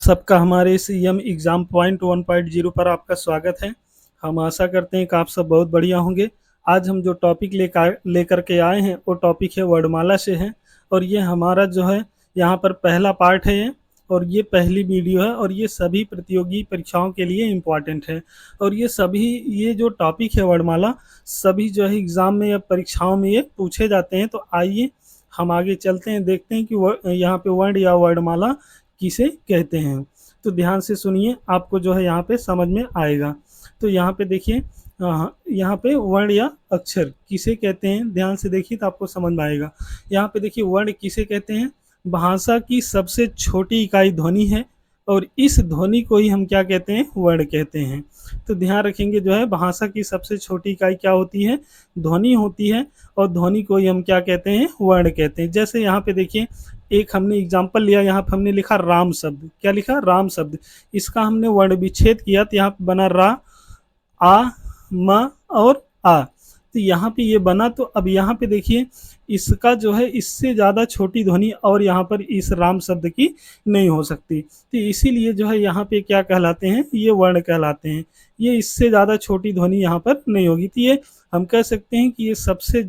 सबका हमारे इस एम एग्ज़ाम पॉइंट 1.0 पर आपका स्वागत है। हम आशा करते हैं कि आप सब बहुत बढ़िया होंगे। आज हम जो टॉपिक लेकर के आए हैं वो टॉपिक है वर्णमाला से है। और ये हमारा जो है यहाँ पर पहला पार्ट है ये। और ये पहली वीडियो है और ये सभी प्रतियोगी परीक्षाओं के लिए इम्पॉर्टेंट है। और ये जो टॉपिक है वर्णमाला सभी जो है एग्ज़ाम में या परीक्षाओं में ये पूछे जाते हैं। तो आइए हम आगे चलते हैं, देखते हैं कि यहाँ पे वर्ण या वर्णमाला किसे कहते हैं। तो ध्यान से सुनिए, आपको जो है यहाँ पे समझ में आएगा। तो यहाँ पे देखिए, यहाँ पे वर्ण या अक्षर किसे कहते हैं, ध्यान से देखिए तो आपको समझ में आएगा। यहाँ पे देखिए वर्ण किसे कहते हैं, भाषा की सबसे छोटी इकाई ध्वनि है और इस ध्वनि को ही हम क्या कहते हैं, वर्ण कहते हैं। तो ध्यान रखेंगे, जो है भाषा की सबसे छोटी इकाई क्या होती है, ध्वनि होती है। और ध्वनि को ही हम क्या कहते हैं, वर्ण कहते हैं। जैसे यहाँ पे देखिए, एक हमने एग्जाम्पल लिया, यहाँ पे हमने लिखा राम शब्द। क्या लिखा, राम शब्द। इसका हमने वर्ण विच्छेद किया तो यहाँ पे बना रा, आ, म और आ। तो यहाँ पे ये बना। तो अब यहाँ पे देखिए, इसका जो है इससे ज़्यादा छोटी ध्वनि और यहाँ पर इस राम शब्द की नहीं हो सकती। तो इसीलिए जो है यहाँ पे क्या कहलाते हैं, ये वर्ण कहलाते हैं। ये इससे ज़्यादा छोटी ध्वनि यहाँ पर नहीं होगी। तो ये हम कह सकते हैं कि ये सबसे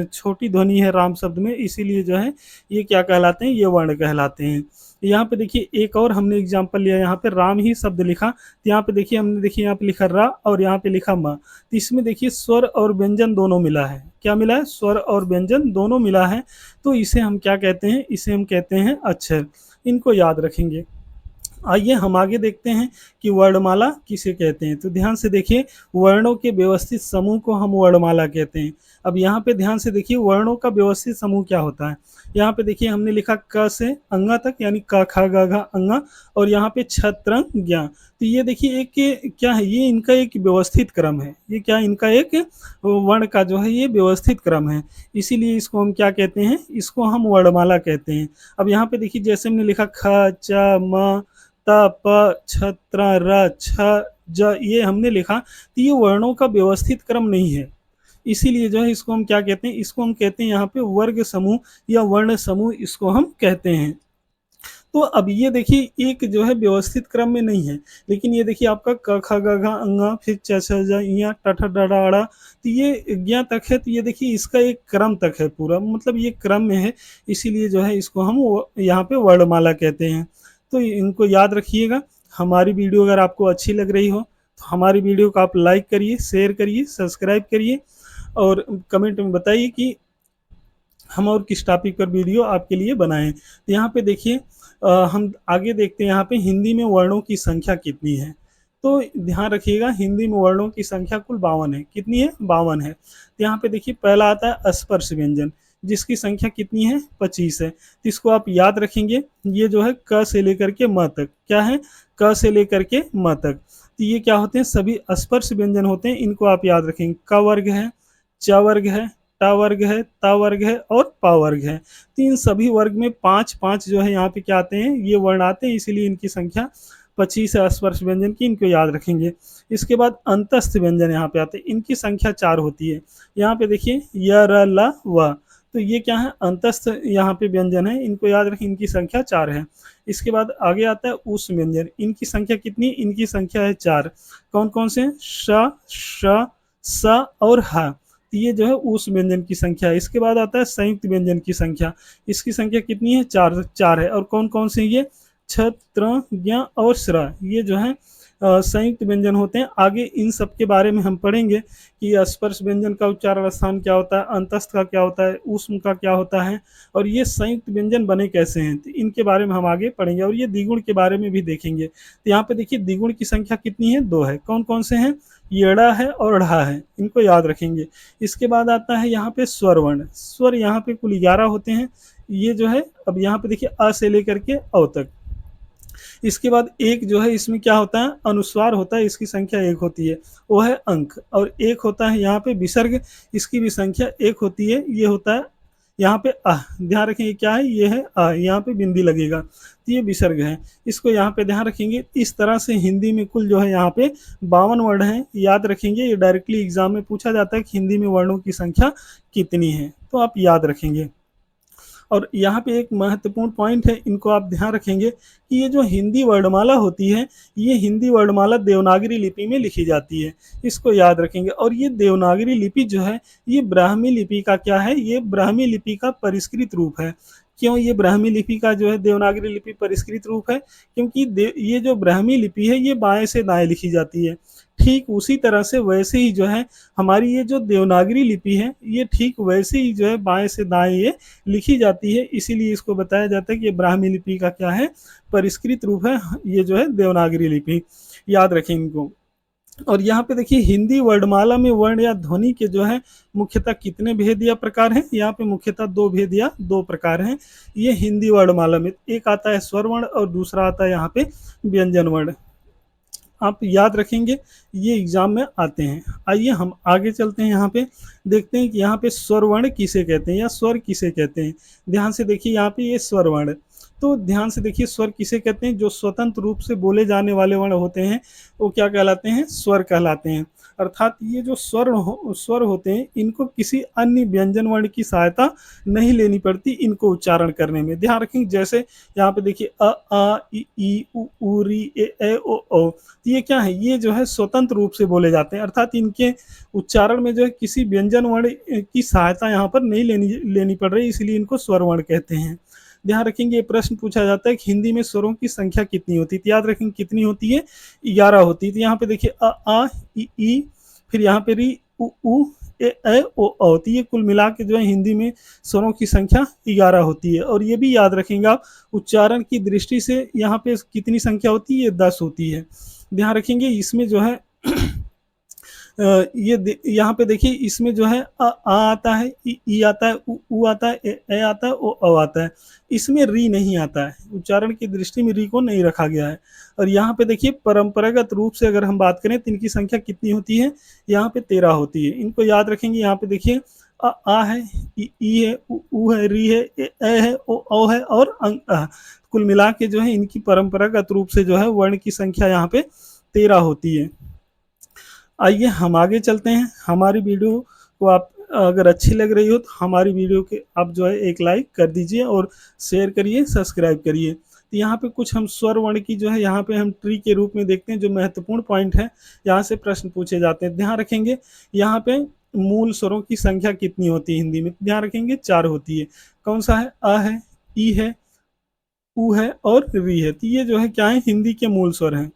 छोटी ध्वनि है राम शब्द में, इसीलिए जो है ये क्या कहलाते हैं, ये वर्ण कहलाते हैं। यहाँ पे देखिए एक और हमने एग्जाम्पल लिया, यहाँ पे राम ही शब्द लिखा। तो यहाँ पे देखिए हमने देखिए यहाँ पे लिखा रा और यहाँ पे लिखा म। तो इसमें देखिए स्वर और व्यंजन दोनों मिला है। क्या मिला है, स्वर और व्यंजन दोनों मिला है। तो इसे हम क्या कहते हैं, इसे हम कहते हैं अक्षर। इनको याद रखेंगे। आइए हम आगे देखते हैं कि वर्णमाला किसे कहते हैं। तो ध्यान से देखिए, वर्णों के व्यवस्थित समूह को हम वर्णमाला कहते हैं। अब यहाँ पे ध्यान से देखिए, वर्णों का व्यवस्थित समूह क्या होता है। यहाँ पे देखिए हमने लिखा क से अंगा तक, यानी क ख ग घ अंगा। और यहाँ पे छ त्र ज्ञ। तो ये देखिए एक क्या है, ये इनका एक व्यवस्थित क्रम है। ये क्या, इनका एक वर्ण का जो है ये व्यवस्थित क्रम है। इसीलिए इसको हम क्या कहते हैं, इसको हम वर्णमाला कहते हैं। अब यहाँ पे देखिए, जैसे हमने लिखा ख च म त प छ त्र र छ ज, ये हमने लिखा। तो ये वर्णों का व्यवस्थित क्रम नहीं है। इसीलिए जो है इसको हम क्या कहते हैं, इसको हम कहते हैं यहाँ पे वर्ग समूह या वर्ण समूह, इसको हम कहते हैं। तो अब ये देखिए एक जो है व्यवस्थित क्रम में नहीं है, लेकिन ये देखिए आपका क ख ग घ अंगा, फिर च छ ज ञ ट ठ ड ढ ड़। तो ये ज्ञ तक है। तो ये देखिए इसका एक क्रम तक है पूरा, मतलब ये क्रम में है। इसीलिए जो है इसको हम यहाँ पे वर्णमाला कहते हैं। तो इनको याद रखिएगा। हमारी वीडियो अगर आपको अच्छी लग रही हो तो हमारी वीडियो को आप लाइक करिए, शेयर करिए, सब्सक्राइब करिए और कमेंट में बताइए कि हम और किस टॉपिक पर वीडियो आपके लिए बनाएं। तो यहाँ पे देखिए, हम आगे देखते हैं यहाँ पे हिंदी में वर्णों की संख्या कितनी है। तो ध्यान रखिएगा, हिंदी में वर्णों की संख्या कुल 52 है। कितनी है, 52 है। तो यहाँ पे देखिए पहला आता है स्पर्श व्यंजन, जिसकी संख्या कितनी है, 25 है। तो इसको आप याद रखेंगे। ये जो है क से लेकर के म तक, क्या है, क से लेकर के म तक। तो ये क्या होते हैं, सभी स्पर्श व्यंजन होते हैं। इनको आप याद रखेंगे। क वर्ग है, च वर्ग है, ट वर्ग है, त वर्ग है और प वर्ग है। तो इन सभी वर्ग में 5-5 जो है यहाँ पे क्या आते हैं, ये वर्ण आते हैं। इसीलिए इनकी संख्या 25 है स्पर्श व्यंजन की, इनको याद रखेंगे। इसके बाद अंतस्थ व्यंजन यहाँ पे आते हैं। इनकी संख्या 4 होती है। यहाँ पे देखिए य र ल व। तो ये क्या है, अंतस्थ यहाँ पे व्यंजन है, इनको याद रखें। इनकी संख्या 4 है। इसके बाद आगे आता है उस व्यंजन। इनकी संख्या कितनी, इनकी संख्या है 4। कौन कौन से, श, श, स और ह। ये जो है उस व्यंजन की संख्या है। इसके बाद आता है संयुक्त व्यंजन की संख्या। इसकी संख्या कितनी है, 4 है। और कौन कौन से, ये छ त्र ज्ञ और श्र, ये जो है संयुक्त व्यंजन होते हैं। आगे इन सब के बारे में हम पढ़ेंगे कि स्पर्श व्यंजन का उच्चारण स्थान क्या होता है, अंतस्थ का क्या होता है, ऊष्म का क्या होता है, और ये संयुक्त व्यंजन बने कैसे हैं। तो इनके बारे में हम आगे पढ़ेंगे। और ये द्विगुण के बारे में भी देखेंगे। तो यहाँ पे देखिए द्विगुण की संख्या कितनी है, 2 है। कौन कौन से हैं, येड़ा है और ढ़ा है, इनको याद रखेंगे। इसके बाद आता है यहाँ पे स्वर वर्ण। स्वर यहाँ पे कुल 11 होते हैं। ये जो है, अब यहाँ पे देखिए अ से लेकर के औ तक। इसके बाद एक जो है इसमें क्या होता है, अनुस्वार होता है। इसकी संख्या 1 होती है, वो है अंक। और एक होता है यहाँ पे विसर्ग, इसकी भी संख्या 1 होती है। ये होता है यहाँ पे अह। ध्यान रखेंगे क्या है, ये है अ, यहाँ पे बिंदी लगेगा। तो ये विसर्ग है, इसको यहाँ पे ध्यान रखेंगे। इस तरह से हिंदी में कुल जो है यहाँ पे 52 वर्ण हैं, याद रखेंगे। ये डायरेक्टली एग्जाम में पूछा जाता है कि हिंदी में वर्णों की संख्या कितनी है, तो आप याद रखेंगे। और यहाँ पे एक महत्वपूर्ण पॉइंट है, इनको आप ध्यान रखेंगे कि ये जो हिंदी वर्णमाला होती है, ये हिंदी वर्णमाला देवनागरी लिपि में लिखी जाती है, इसको याद रखेंगे। और ये देवनागरी लिपि जो है, ये ब्राह्मी लिपि का क्या है, ये ब्राह्मी लिपि का परिष्कृत रूप है। क्यों ये ब्राह्मी लिपि का जो है देवनागरी लिपि परिष्कृत रूप है? क्योंकि ये जो ब्राह्मी लिपि है, ये बाएं से दाएं लिखी जाती है। ठीक उसी तरह से वैसे ही जो है हमारी ये जो देवनागरी लिपि है, ये ठीक वैसे ही जो है बाएं से दाएं ये लिखी जाती है। इसीलिए इसको बताया जाता है कि ये ब्राह्मी लिपि का क्या है, परिष्कृत रूप है, ये जो है देवनागरी लिपि। याद रखें इनको। और यहाँ पे देखिए हिंदी वर्णमाला में वर्ण या ध्वनि के जो है मुख्यतः कितने भेद या प्रकार हैं? यहाँ पे मुख्यतः दो भेद या दो प्रकार हैं ये हिंदी वर्णमाला में। एक आता है स्वर वर्ण और दूसरा आता है यहाँ पे व्यंजन वर्ण। आप याद रखेंगे, ये एग्जाम में आते हैं। आइए हम आगे चलते हैं, यहाँ पे देखते हैं कि यहाँ पे स्वर वर्ण किसे कहते हैं या स्वर किसे कहते हैं। ध्यान से देखिए, यहाँ पे ये स्वर वर्ण, तो ध्यान से देखिए स्वर किसे कहते हैं? जो स्वतंत्र रूप से बोले जाने वाले वर्ण होते हैं वो क्या कहलाते हैं? स्वर कहलाते हैं। अर्थात ये जो स्वर होते हैं, इनको किसी अन्य व्यंजन वर्ण की सहायता नहीं लेनी पड़ती इनको उच्चारण करने में। ध्यान रखेंगे, जैसे यहाँ पे देखिए अ आ ई उ री ए ओ ओ, तो ये क्या है? ये जो है स्वतंत्र रूप से बोले जाते हैं, अर्थात इनके उच्चारण में जो है किसी व्यंजन वर्ण की सहायता यहाँ पर नहीं लेनी पड़ रही, इसलिए इनको स्वर वर्ण कहते हैं। ध्यान रखेंगे, ये प्रश्न पूछा जाता है कि हिंदी में स्वरों की संख्या कितनी होती है? तो याद रखेंगे कितनी होती है? 11 होती है। तो यहाँ पे देखिए अ आ ई, फिर यहाँ पे री उ ए ओ औ, तो ये कुल मिला के जो है हिंदी में स्वरों की संख्या 11 होती है। और ये भी याद रखेंगे आप, उच्चारण की दृष्टि से यहाँ पे कितनी संख्या होती है? ये 10 होती है। ध्यान रखेंगे इसमें जो है ये यहाँ पे देखिए इसमें जो है आ आता है, ई आता है, उ आता है, ए आता है, ओ आता है। इसमें री नहीं आता है, उच्चारण की दृष्टि में री को नहीं रखा गया है। और यहाँ पे देखिए परंपरागत रूप से अगर हम बात करें तो इनकी संख्या कितनी होती है? यहाँ पे 13 होती है। इनको याद रखेंगे। यहाँ पे देखिए आ है, ई है, उ है, री है, ए है, ओ है और कुल मिला के जो है इनकी परंपरागत रूप से जो है वर्ण की संख्या यहाँ पे 13 होती है। आइए हम आगे चलते हैं। हमारी वीडियो को आप अगर अच्छी लग रही हो तो हमारी वीडियो के आप जो है एक लाइक कर दीजिए और शेयर करिए, सब्सक्राइब करिए। तो यहाँ पे कुछ हम स्वर वर्ण की जो है यहाँ पे हम ट्री के रूप में देखते हैं, जो महत्वपूर्ण पॉइंट है, यहाँ से प्रश्न पूछे जाते हैं। ध्यान रखेंगे यहाँ पे मूल स्वरों की संख्या कितनी होती है हिंदी में? ध्यान रखेंगे 4 होती है। कौन सा है? अ है, ई है, उ है और री है। तो ये जो है क्या है? हिंदी के मूल स्वर हैं।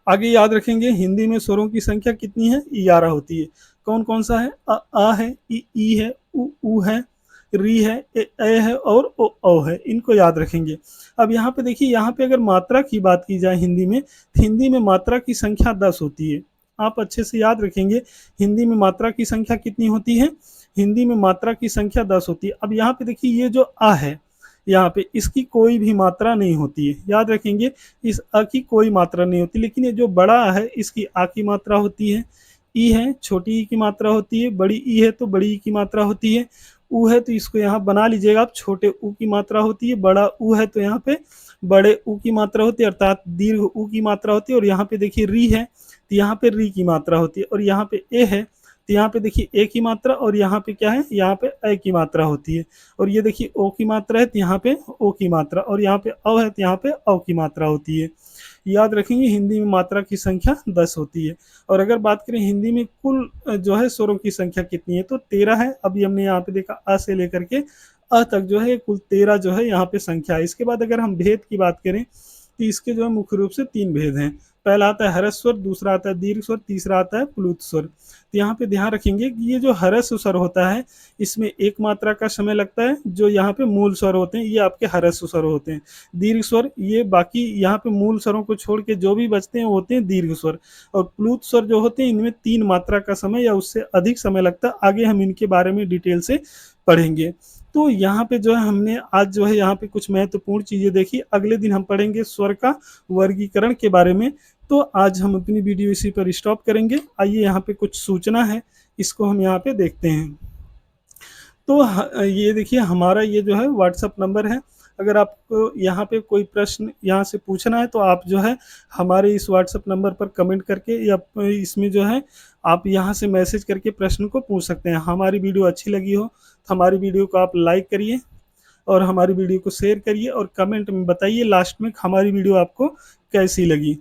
आगे याद रखेंगे हिंदी में स्वरों की संख्या कितनी है? 11 होती है। कौन कौन सा है? आ है, ई है, उ है, री है, ए है और ओ है। इनको याद रखेंगे। अब यहाँ पे देखिए, यहाँ पे अगर मात्रा की बात की जाए हिंदी में, तो हिंदी में मात्रा की संख्या 10 होती है। आप अच्छे से याद रखेंगे, हिंदी में मात्रा की संख्या कितनी होती है? हिंदी में मात्रा की संख्या 10 होती है। अब यहाँ पे देखिए ये जो आ है, यहाँ पे इसकी कोई भी मात्रा नहीं होती है। याद रखेंगे, इस अ की कोई मात्रा नहीं होती, लेकिन ये जो बड़ा है इसकी आ की मात्रा होती है। ई है, छोटी ई की मात्रा होती है। बड़ी ई है तो बड़ी ई की मात्रा होती है। उ है तो इसको यहाँ बना लीजिएगा आप, छोटे उ की मात्रा होती है। बड़ा उ है तो यहाँ पे बड़े उ की मात्रा होती है, अर्थात दीर्घ उ की मात्रा होती है। और यहाँ पे देखिए री है तो यहाँ पे री की मात्रा होती है। और यहाँ पे ए है तो यहाँ पे देखिए ए की मात्रा, और यहाँ पे क्या है? यहाँ पे ए की मात्रा होती है। और ये देखिए ओ की मात्रा है तो यहाँ पे ओ की मात्रा, और यहाँ पे अ है तो यहाँ पे औ की मात्रा होती है। याद रखेंगे हिंदी में मात्रा की संख्या 10 होती है। और अगर बात करें हिंदी में कुल जो है स्वरों की संख्या कितनी है, तो 13 है। अभी हमने यहाँ पे देखा अ से लेकर के अ तक जो है कुल 13 जो है यहाँ पे संख्या है। इसके बाद अगर हम भेद की बात करें तो इसके जो है मुख्य रूप से 3 भेद हैं। पहला आता है ह्रस्व स्वर, दूसरा आता है दीर्घ स्वर, तीसरा आता है प्लुत स्वर। तो यहाँ पे ध्यान रखेंगे कि ये जो ह्रस्व स्वर होता है, इसमें एक मात्रा का समय लगता है। जो यहाँ पे मूल स्वर होते हैं ये आपके ह्रस्व स्वर होते हैं। दीर्घ स्वर ये बाकी यहाँ पे मूल स्वरों को छोड़ के जो भी बचते हैं वो होते हैं दीर्घ स्वर। और प्लुत स्वर जो होते हैं इनमें 3 मात्रा का समय या उससे अधिक समय लगता है। आगे हम इनके बारे में डिटेल से पढ़ेंगे। तो यहाँ पे जो है हमने आज जो है यहाँ पे कुछ महत्वपूर्ण चीज़ें देखी। अगले दिन हम पढ़ेंगे स्वर का वर्गीकरण के बारे में। तो आज हम अपनी वीडियो इसी पर स्टॉप करेंगे। आइए यहाँ पे कुछ सूचना है, इसको हम यहाँ पे देखते हैं। तो ये देखिए हमारा ये जो है व्हाट्सअप नंबर है। अगर आपको यहाँ पे कोई प्रश्न यहाँ से पूछना है तो आप जो है हमारे इस व्हाट्सअप नंबर पर कमेंट करके या इसमें जो है आप यहाँ से मैसेज करके प्रश्न को पूछ सकते हैं। हमारी वीडियो अच्छी लगी हो तो हमारी वीडियो को आप लाइक करिए और हमारी वीडियो को शेयर करिए और कमेंट में बताइए लास्ट में हमारी वीडियो आपको कैसी लगी।